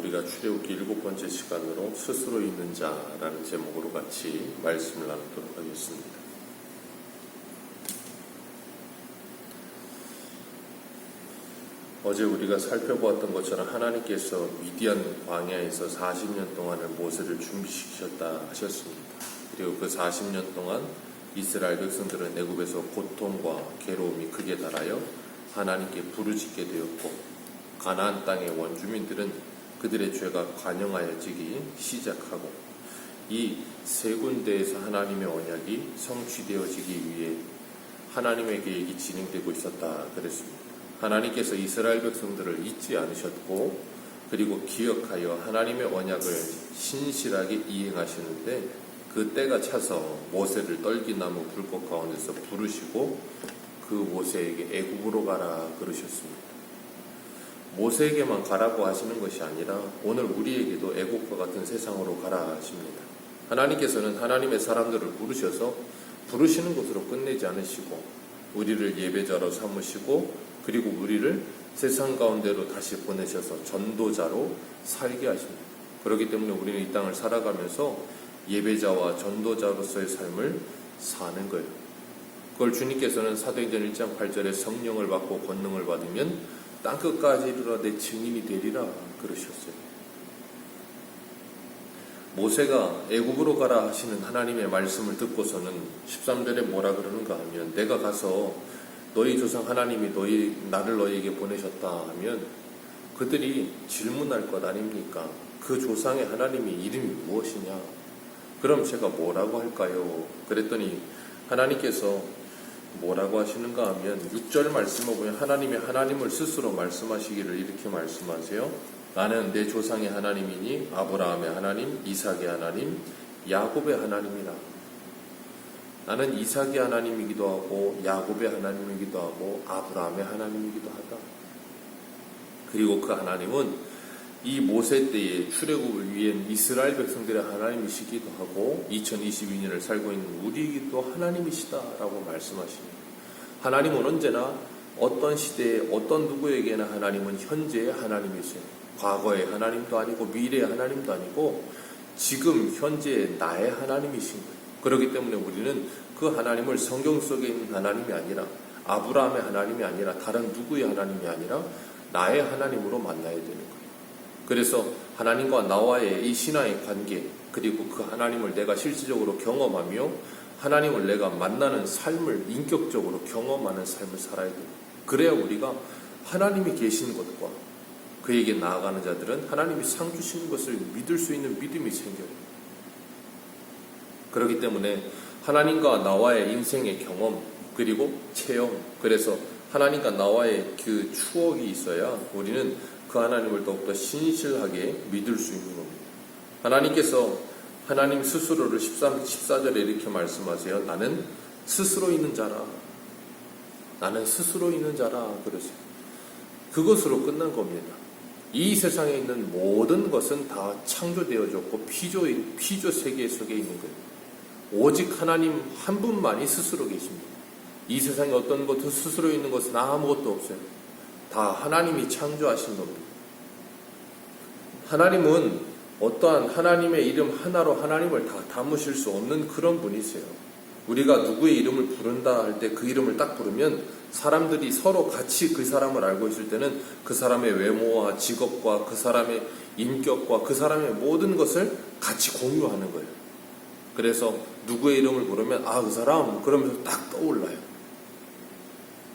우리가 출애굽기 7번째 시간으로 스스로 있는 자라는 제목으로 같이 말씀을 나누도록 하겠습니다. 어제 우리가 살펴보았던 것처럼 하나님께서 미디안 광야에서 40년 동안을 모세를 준비시키셨다 하셨습니다. 그리고 그 40년 동안 이스라엘 백성들은 애굽에서 고통과 괴로움이 크게 달하여 하나님께 부르짖게 되었고, 가나안 땅의 원주민들은 그들의 죄가 관영하여지기 시작하고, 이 세 군데에서 하나님의 언약이 성취되어지기 위해 하나님의 계획이 진행되고 있었다 그랬습니다. 하나님께서 이스라엘 백성들을 잊지 않으셨고, 그리고 기억하여 하나님의 언약을 신실하게 이행하시는데, 그 때가 차서 모세를 떨기나무 불꽃 가운데서 부르시고 그 모세에게 애굽으로 가라 그러셨습니다. 모세에게만 가라고 하시는 것이 아니라 오늘 우리에게도 애국과 같은 세상으로 가라 하십니다. 하나님께서는 하나님의 사람들을 부르셔서 부르시는 곳으로 끝내지 않으시고 우리를 예배자로 삼으시고, 그리고 우리를 세상 가운데로 다시 보내셔서 전도자로 살게 하십니다. 그렇기 때문에 우리는 이 땅을 살아가면서 예배자와 전도자로서의 삶을 사는 거예요. 그걸 주님께서는 사도행전 1장 8절에 성령을 받고 권능을 받으면 땅끝까지 이르러 내 증인이 되리라 그러셨어요. 모세가 애굽으로 가라 하시는 하나님의 말씀을 듣고서는 13절에 뭐라 그러는가 하면, 내가 가서 너희 조상 하나님이 나를 너희에게 보내셨다 하면 그들이 질문할 것 아닙니까? 그 조상의 하나님의 이름이 무엇이냐? 그럼 제가 뭐라고 할까요? 그랬더니 하나님께서 뭐라고 하시는가 하면 6절 말씀을 보면 하나님을 스스로 말씀하시기를 이렇게 말씀하세요. 나는 내 조상의 하나님이니 아브라함의 하나님, 이삭의 하나님, 야곱의 하나님이라. 나는 이삭의 하나님이기도 하고 야곱의 하나님이기도 하고 아브라함의 하나님이기도 하다. 그리고 그 하나님은 이 모세 때의 출애굽을 위한 이스라엘 백성들의 하나님이시기도 하고 2022년을 살고 있는 우리에게도 하나님이시다라고 말씀하십니다. 하나님은 언제나 어떤 시대에 어떤 누구에게나 하나님은 현재의 하나님이세요. 과거의 하나님도 아니고 미래의 하나님도 아니고 지금 현재의 나의 하나님이신 거예요. 그렇기 때문에 우리는 그 하나님을 성경 속에 있는 하나님이 아니라, 아브라함의 하나님이 아니라, 다른 누구의 하나님이 아니라 나의 하나님으로 만나야 되는 거예요. 그래서 하나님과 나와의 이 신앙의 관계, 그리고 그 하나님을 내가 실질적으로 경험하며 하나님을 내가 만나는 삶을 인격적으로 경험하는 삶을 살아야 돼요. 그래야 우리가 하나님이 계신 것과 그에게 나아가는 자들은 하나님이 상 주시는 것을 믿을 수 있는 믿음이 생겨요. 그렇기 때문에 하나님과 나와의 인생의 경험, 그리고 체험, 그래서 하나님과 나와의 그 추억이 있어야 우리는 그 하나님을 더욱더 신실하게 믿을 수 있는 겁니다. 하나님께서 하나님 스스로를 14절에 이렇게 말씀하세요. 나는 스스로 있는 자라. 나는 스스로 있는 자라 그러세요. 그것으로 끝난 겁니다. 이 세상에 있는 모든 것은 다 창조되어졌고 피조 세계 속에 있는 거예요. 오직 하나님 한 분만이 스스로 계십니다. 이 세상에 어떤 것도 스스로 있는 것은 아무것도 없어요. 다 하나님이 창조하신 겁니다. 하나님은 어떠한 하나님의 이름 하나로 하나님을 다 담으실 수 없는 그런 분이세요. 우리가 누구의 이름을 부른다 할 때 그 이름을 딱 부르면 사람들이 서로 같이 그 사람을 알고 있을 때는 그 사람의 외모와 직업과 그 사람의 인격과 그 사람의 모든 것을 같이 공유하는 거예요. 그래서 누구의 이름을 부르면 그 사람 그러면서 딱 떠올라요.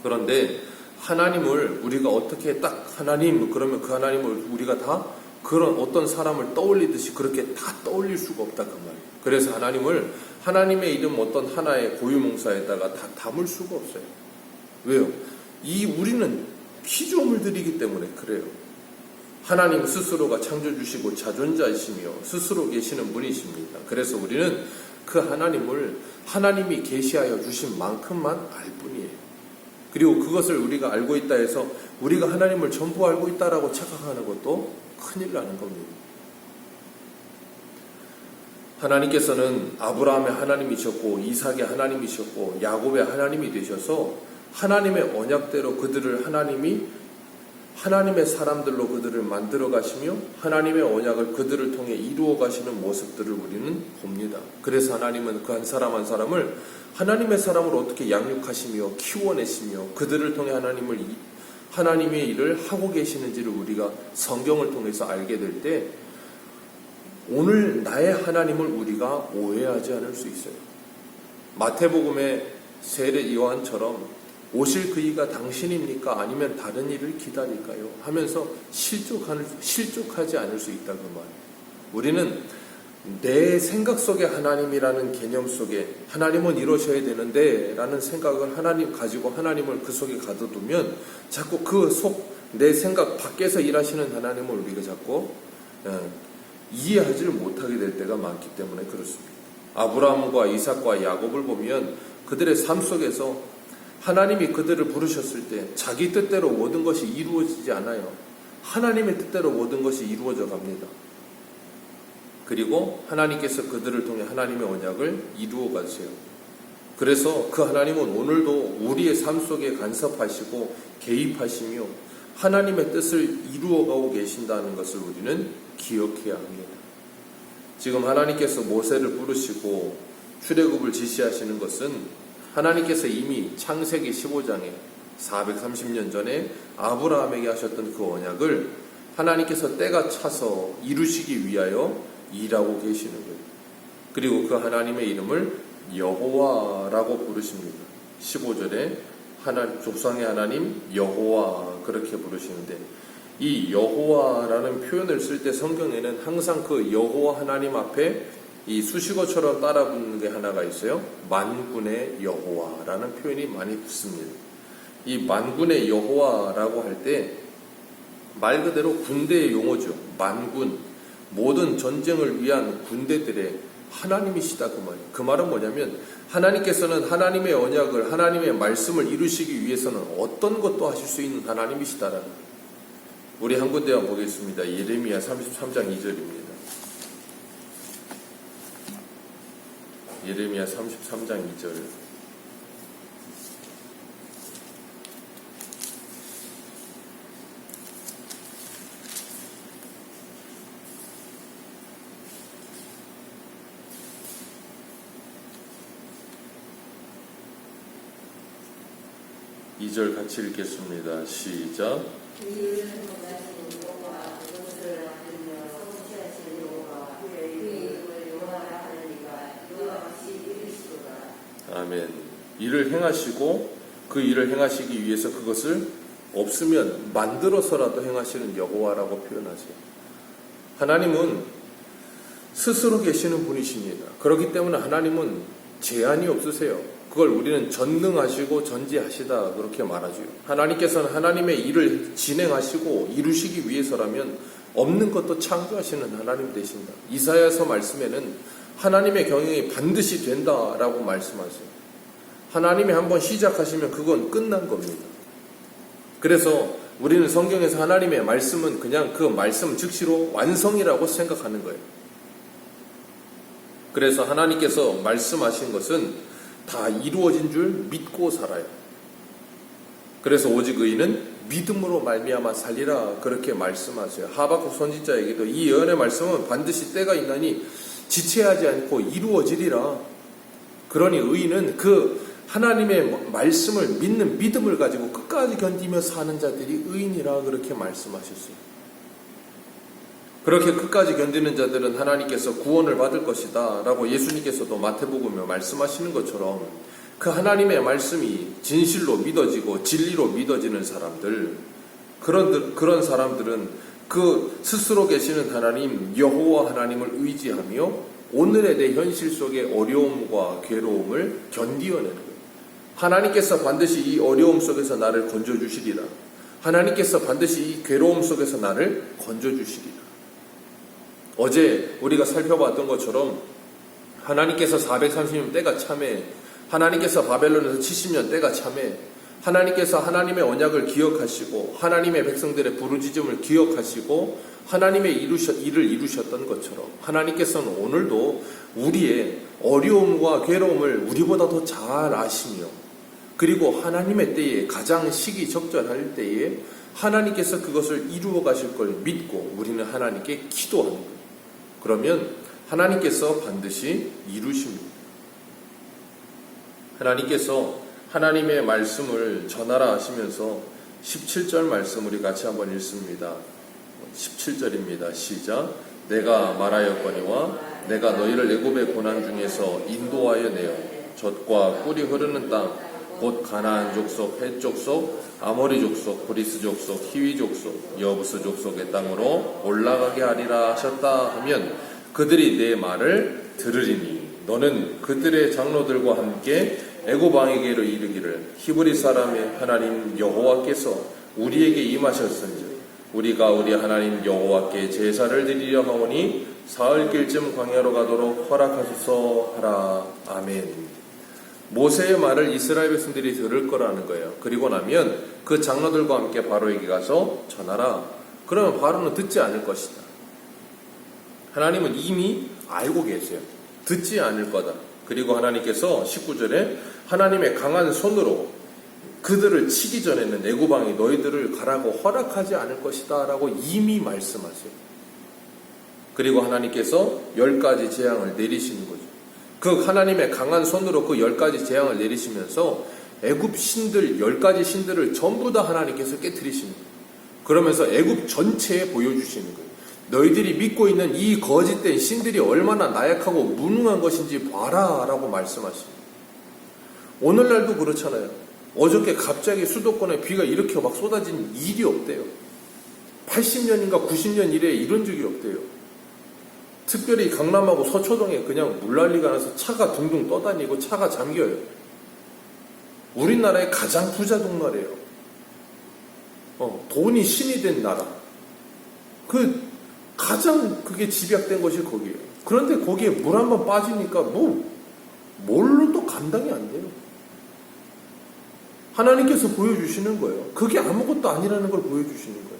그런데 하나님을 우리가 어떻게 딱 하나님 그러면 그 하나님을 우리가 다 그런 어떤 사람을 떠올리듯이 그렇게 다 떠올릴 수가 없다 그 말이에요. 그래서 하나님을 하나님의 이름 어떤 하나의 고유명사에다가 다 담을 수가 없어요. 왜요? 우리는 피조물들이기 때문에 그래요. 하나님 스스로가 창조주시고 자존자이시며 스스로 계시는 분이십니다. 그래서 우리는 그 하나님을 하나님이 계시하여 주신 만큼만 알 뿐이에요. 그리고 그것을 우리가 알고 있다 해서 우리가 하나님을 전부 알고 있다라고 착각하는 것도 큰일 나는 겁니다. 하나님께서는 아브라함의 하나님이셨고 이삭의 하나님이셨고 야곱의 하나님이 되셔서 하나님의 언약대로 그들을 하나님이 하나님의 사람들로 그들을 만들어 가시며 하나님의 언약을 그들을 통해 이루어 가시는 모습들을 우리는 봅니다. 그래서 하나님은 그 한 사람 한 사람을 하나님의 사람으로 어떻게 양육하시며 키워내시며 그들을 통해 하나님의 일을 하고 계시는지를 우리가 성경을 통해서 알게 될 때 오늘 나의 하나님을 우리가 오해하지 않을 수 있어요. 마태복음의 세례 요한처럼 오실 그이가 당신입니까? 아니면 다른 일을 기다릴까요? 하면서 실족하지 않을 수 있다 그 말. 우리는 내 생각 속에 하나님이라는 개념 속에 하나님은 이러셔야 되는데 라는 생각을 가지고 하나님을 그 속에 가둬두면 자꾸 내 생각 밖에서 일하시는 하나님을 우리가 자꾸 이해하지를 못하게 될 때가 많기 때문에 그렇습니다. 아브라함과 이삭과 야곱을 보면 그들의 삶 속에서 하나님이 그들을 부르셨을 때 자기 뜻대로 모든 것이 이루어지지 않아요. 하나님의 뜻대로 모든 것이 이루어져 갑니다. 그리고 하나님께서 그들을 통해 하나님의 언약을 이루어 가세요. 그래서 그 하나님은 오늘도 우리의 삶 속에 간섭하시고 개입하시며 하나님의 뜻을 이루어가고 계신다는 것을 우리는 기억해야 합니다. 지금 하나님께서 모세를 부르시고 출애굽을 지시하시는 것은 하나님께서 이미 창세기 15장에 430년 전에 아브라함에게 하셨던 그 언약을 하나님께서 때가 차서 이루시기 위하여 일하고 계시는 거예요. 그리고 그 하나님의 이름을 여호와라고 부르십니다. 15절에 조상의 하나님 여호와 그렇게 부르시는데 이 여호와라는 표현을 쓸 때 성경에는 항상 그 여호와 하나님 앞에 이 수식어처럼 따라 붙는 게 하나가 있어요. 만군의 여호와라는 표현이 많이 붙습니다. 이 만군의 여호와라고 할 때 말 그대로 군대의 용어죠. 만군, 모든 전쟁을 위한 군대들의 하나님이시다 그 말이에요. 그 말은 뭐냐면 하나님께서는 하나님의 언약을 하나님의 말씀을 이루시기 위해서는 어떤 것도 하실 수 있는 하나님이시다라는 거예요. 우리 한 군데만 보겠습니다. 예레미야 33장 2절입니다. 예레미야 33장 2절. 이 절 같이 읽겠습니다. 시작. 아멘. 일을 행하시고 그 일을 행하시기 위해서 그것을 없으면 만들어서라도 행하시는 여호와라고 표현하세요. 하나님은 스스로 계시는 분이십니다. 그렇기 때문에 하나님은 제한이 없으세요. 그걸 우리는 전능하시고 전지하시다 그렇게 말하죠. 하나님께서는 하나님의 일을 진행하시고 이루시기 위해서라면 없는 것도 창조하시는 하나님 되신다. 이사야서 말씀에는 하나님의 경영이 반드시 된다라고 말씀하세요. 하나님이 한번 시작하시면 그건 끝난 겁니다. 그래서 우리는 성경에서 하나님의 말씀은 그냥 그 말씀 즉시로 완성이라고 생각하는 거예요. 그래서 하나님께서 말씀하신 것은 다 이루어진 줄 믿고 살아요. 그래서 오직 의인은 믿음으로 말미암아 살리라 그렇게 말씀하세요. 하박국 선지자에게도 이 예언의 말씀은 반드시 때가 있나니 지체하지 않고 이루어지리라. 그러니 의인은 그 하나님의 말씀을 믿는 믿음을 가지고 끝까지 견디며 사는 자들이 의인이라 그렇게 말씀하셨어요. 그렇게 끝까지 견디는 자들은 하나님께서 구원을 받을 것이다 라고 예수님께서도 마태복음에 말씀하시는 것처럼 그 하나님의 말씀이 진실로 믿어지고 진리로 믿어지는 사람들, 그런 사람들은 그 스스로 계시는 하나님 여호와 하나님을 의지하며 오늘의 내 현실 속의 어려움과 괴로움을 견디어내는 거예요. 하나님께서 반드시 이 어려움 속에서 나를 건져주시리라. 하나님께서 반드시 이 괴로움 속에서 나를 건져주시리라. 어제 우리가 살펴봤던 것처럼 하나님께서 430년 때가 참에, 하나님께서 바벨론에서 70년 때가 참에, 하나님께서 하나님의 언약을 기억하시고 하나님의 백성들의 부르짖음을 기억하시고 하나님의 일을 이루셨던 것처럼 하나님께서는 오늘도 우리의 어려움과 괴로움을 우리보다 더 잘 아시며 그리고 하나님의 때에 가장 시기적절할 때에 하나님께서 그것을 이루어 가실 걸 믿고 우리는 하나님께 기도하는 거예요. 그러면 하나님께서 반드시 이루십니다. 하나님께서 하나님의 말씀을 전하라 하시면서 17절 말씀 우리 같이 한번 읽습니다. 17절입니다. 시작. 내가 말하였거니와 내가 너희를 애굽의 고난 중에서 인도하여 내어 젖과 꿀이 흐르는 땅 곧 가나안 족속, 헷 족속, 아모리 족속, 브리스 족속, 히위 족속, 여부스 족속의 땅으로 올라가게 하리라 하셨다 하면 그들이 내 말을 들으리니 너는 그들의 장로들과 함께 애굽 왕에게로 이르기를 히브리 사람의 하나님 여호와께서 우리에게 임하셨은즉 우리가 우리 하나님 여호와께 제사를 드리려 하오니 사흘길쯤 광야로 가도록 허락하소서 하라. 아멘. 모세의 말을 이스라엘 백성들이 들을 거라는 거예요. 그리고 나면 그 장로들과 함께 바로에게 가서 전하라. 그러면 바로는 듣지 않을 것이다. 하나님은 이미 알고 계세요. 듣지 않을 거다. 그리고 하나님께서 19절에 하나님의 강한 손으로 그들을 치기 전에는 애굽 왕이 너희들을 가라고 허락하지 않을 것이다 라고 이미 말씀하세요. 그리고 하나님께서 10가지 재앙을 내리시는 거죠. 그 하나님의 강한 손으로 그 10가지 재앙을 내리시면서 애굽 신들 10가지 신들을 전부 다 하나님께서 깨트리시는 거예요. 그러면서 애굽 전체에 보여주시는 거예요. 너희들이 믿고 있는 이 거짓된 신들이 얼마나 나약하고 무능한 것인지 봐라 라고 말씀하십니다. 오늘날도 그렇잖아요. 어저께 갑자기 수도권에 비가 이렇게 막 쏟아진 일이 없대요. 80년인가 90년 이래 이런 적이 없대요. 특별히 강남하고 서초동에 그냥 물난리가 나서 차가 둥둥 떠다니고 차가 잠겨요. 우리나라의 가장 부자 동네래요. 돈이 신이 된 나라. 가장 그게 집약된 것이 거기에요. 그런데 거기에 물 한번 빠지니까 뭘로도 감당이 안 돼요. 하나님께서 보여주시는 거예요. 그게 아무것도 아니라는 걸 보여주시는 거예요.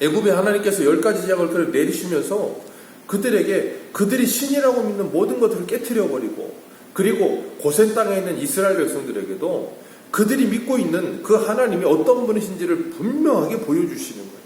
애굽에 하나님께서 10가지 재앙을 내리시면서 그들에게 그들이 신이라고 믿는 모든 것들을 깨트려버리고 그리고 고센 땅에 있는 이스라엘 백성들에게도 그들이 믿고 있는 그 하나님이 어떤 분이신지를 분명하게 보여주시는 거예요.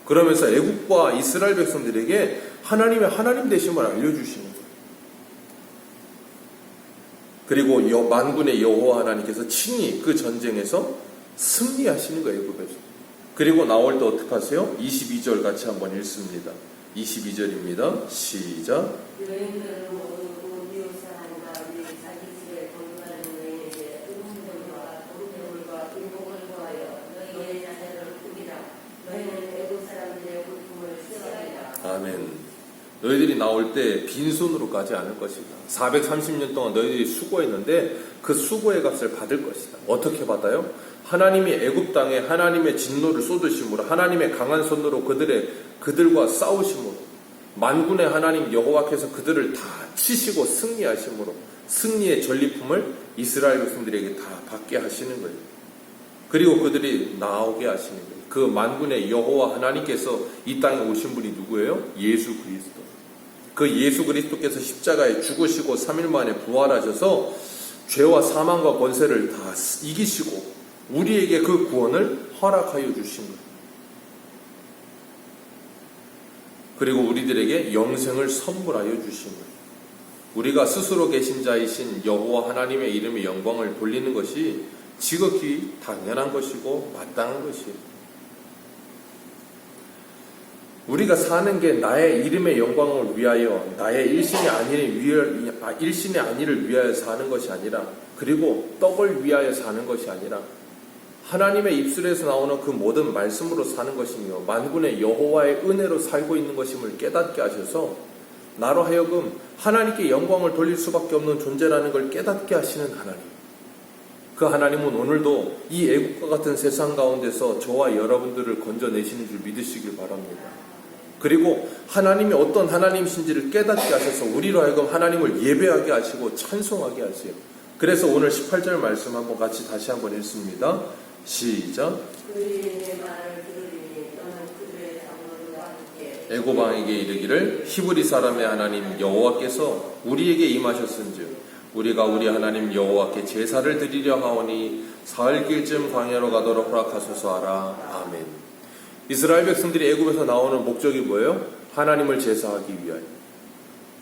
그러면서 애굽과 이스라엘 백성들에게 하나님의 하나님 되심을 알려주시는 거예요. 그리고 만군의 여호와 하나님께서 친히 그 전쟁에서 승리하시는 거예요. 애굽에서. 그리고 나올 때 어떻게 하세요? 22절 같이 한번 읽습니다. 22절입니다. 시작. 여인들은 모두 이웃 사람과 자기 집에 거주하는 여인에게 음식물과 돌배물과 의복을 구하여 너희의 자녀를 죽이라. 너희는 애굽 사람들의 고통을 쉬어가리라. 아멘. 너희들이 나올 때 빈손으로 가지 않을 것이다. 430년 동안 너희들이 수고했는데 그 수고의 값을 받을 것이다. 어떻게 받아요? 하나님이 애굽 땅에 하나님의 진노를 쏟으심으로 하나님의 강한 손으로 그들과 싸우심으로 만군의 하나님 여호와께서 그들을 다 치시고 승리하심으로 승리의 전리품을 이스라엘 백성들에게 다 받게 하시는 거예요. 그리고 그들이 나오게 하시는 거예요. 그 만군의 여호와 하나님께서 이 땅에 오신 분이 누구예요? 예수 그리스도. 그 예수 그리스도께서 십자가에 죽으시고 3일 만에 부활하셔서 죄와 사망과 권세를 다 이기시고 우리에게 그 구원을 허락하여 주신 거예요. 그리고 우리들에게 영생을 선물하여 주신 거예요. 우리가 스스로 계신 자이신 여호와 하나님의 이름의 영광을 돌리는 것이 지극히 당연한 것이고 마땅한 것이에요. 우리가 사는 게 나의 이름의 영광을 위하여 나의 일신의 안위를 위하여 사는 것이 아니라 그리고 떡을 위하여 사는 것이 아니라 하나님의 입술에서 나오는 그 모든 말씀으로 사는 것이며 만군의 여호와의 은혜로 살고 있는 것임을 깨닫게 하셔서 나로 하여금 하나님께 영광을 돌릴 수밖에 없는 존재라는 걸 깨닫게 하시는 하나님. 그 하나님은 오늘도 이 애국과 같은 세상 가운데서 저와 여러분들을 건져내시는 줄 믿으시길 바랍니다. 그리고 하나님이 어떤 하나님이신지를 깨닫게 하셔서 우리로 하여금 하나님을 예배하게 하시고 찬송하게 하세요. 그래서 오늘 18절 말씀 한번 같이 다시 한번 읽습니다. 시작. 애굽 왕에게 이르기를 히브리 사람의 하나님 여호와께서 우리에게 임하셨은즉 우리가 우리 하나님 여호와께 제사를 드리려 하오니 사흘길쯤 광야로 가도록 허락하소서 하라. 아멘. 이스라엘 백성들이 애굽에서 나오는 목적이 뭐예요? 하나님을 제사하기 위하여,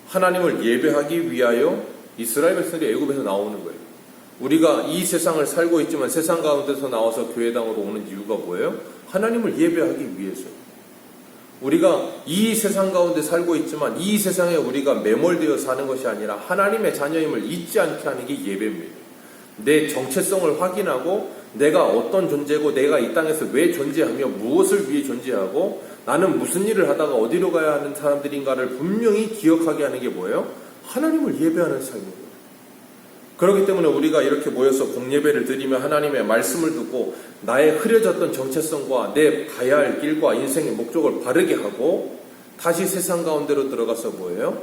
하나님을 예배하기 위하여 이스라엘 백성들이 애굽에서 나오는 거예요. 우리가 이 세상을 살고 있지만 세상 가운데서 나와서 교회당으로 오는 이유가 뭐예요? 하나님을 예배하기 위해서요. 우리가 이 세상 가운데 살고 있지만 이 세상에 우리가 매몰되어 사는 것이 아니라 하나님의 자녀임을 잊지 않게 하는 게 예배입니다. 내 정체성을 확인하고 내가 어떤 존재고 내가 이 땅에서 왜 존재하며 무엇을 위해 존재하고 나는 무슨 일을 하다가 어디로 가야 하는 사람들인가를 분명히 기억하게 하는 게 뭐예요? 하나님을 예배하는 삶입니다. 그렇기 때문에 우리가 이렇게 모여서 공예배를 드리며 하나님의 말씀을 듣고 나의 흐려졌던 정체성과 내 가야 할 길과 인생의 목적을 바르게 하고 다시 세상 가운데로 들어가서 뭐예요?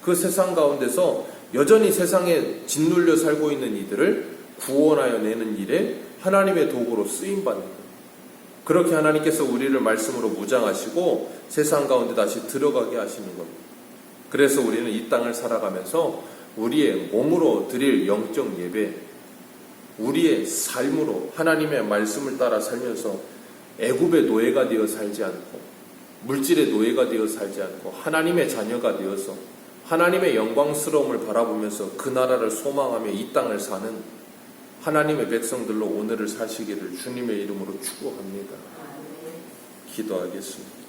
그 세상 가운데서 여전히 세상에 짓눌려 살고 있는 이들을 구원하여 내는 일에 하나님의 도구로 쓰임받는 거예요. 그렇게 하나님께서 우리를 말씀으로 무장하시고 세상 가운데 다시 들어가게 하시는 겁니다. 그래서 우리는 이 땅을 살아가면서 우리의 몸으로 드릴 영적 예배, 우리의 삶으로 하나님의 말씀을 따라 살면서 애굽의 노예가 되어 살지 않고 물질의 노예가 되어 살지 않고 하나님의 자녀가 되어서 하나님의 영광스러움을 바라보면서 그 나라를 소망하며 이 땅을 사는 하나님의 백성들로 오늘을 사시기를 주님의 이름으로 축복합니다. 기도하겠습니다.